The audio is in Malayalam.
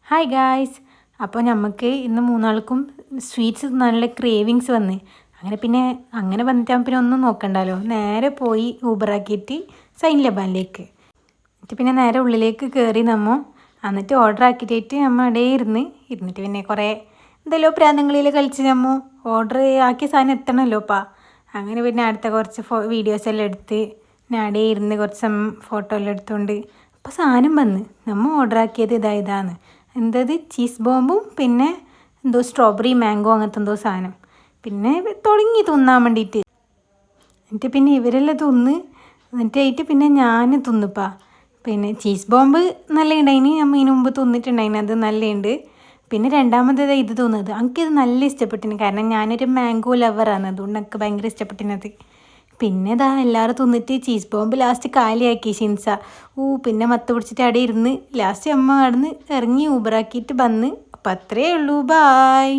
Hi guys. അപ്പോൾ നമുക്ക് ഇന്ന് മൂന്നാൾക്കും സ്വീറ്റ്സ് നല്ല ക്രേവിങ്സ് വന്ന് അങ്ങനെ വന്നിട്ടാകുമ്പോൾ പിന്നെ ഒന്നും നോക്കണ്ടല്ലോ, നേരെ പോയി ഊബറാക്കിയിട്ട് സൈൻ ലബാനിലേക്ക്. എന്നിട്ട് പിന്നെ നേരെ ഉള്ളിലേക്ക് കയറി എന്നിട്ട് ഓർഡർ ആക്കിയിട്ട് നമ്മൾ അവിടെ ഇരുന്നിട്ട് പിന്നെ കുറേ എന്തെല്ലോ പ്രാന്തങ്ങളിൽ കളിച്ച് ഓർഡർ ആക്കിയ സാധനം എത്തണമല്ലോപ്പാ. അങ്ങനെ പിന്നെ അടുത്ത കുറച്ച് വീഡിയോസ് എല്ലാം എടുത്ത് ഞാൻ അവിടെ ഇരുന്ന് കുറച്ച് ഫോട്ടോ എല്ലാം എടുത്തുകൊണ്ട് അപ്പോൾ സാധനം വന്ന് നമ്മൾ ഓർഡർ ആക്കിയത് ഇതാണ് എന്തത് ചീസ് ബോംബും പിന്നെ എന്തോ സ്ട്രോബെറി മാംഗോ അങ്ങനത്തെ എന്തോ സാധനം. പിന്നെ തുടങ്ങി തിന്നാൻ വേണ്ടിയിട്ട്. എന്നിട്ട് പിന്നെ ഇവരെല്ലാം എന്നിട്ടായിട്ട് പിന്നെ ഞാൻ തിന്നിപ്പാ. പിന്നെ ചീസ് ബോംബ് നല്ല ഉണ്ടായിന്, നമ്മൾ ഇതിന് മുമ്പ് തിന്നിട്ടുണ്ടായിന്, അത് നല്ലുണ്ട്. പിന്നെ രണ്ടാമത് ഇത് തോന്നുന്നത് എനിക്കിത് നല്ല ഇഷ്ടപ്പെട്ടിന്, കാരണം ഞാനൊരു മാംഗോ ലവറാണ്, അതുകൊണ്ട് എനിക്ക് ഭയങ്കര ഇഷ്ടപ്പെട്ടിനത്. പിന്നെ എല്ലാവരും തിന്നിട്ട് ചീസ് ബോംബ് ലാസ്റ്റ് കാലിയാക്കി ഷിൻസ. പിന്നെ മത്ത് പിടിച്ചിട്ട് അവിടെ ഇരുന്ന് ലാസ്റ്റ് അമ്മ അവിടെ നിന്ന് ഇറങ്ങി ഊബറാക്കിയിട്ട് വന്ന്. അപ്പം അത്രയേ ഉള്ളൂ, ബായ്.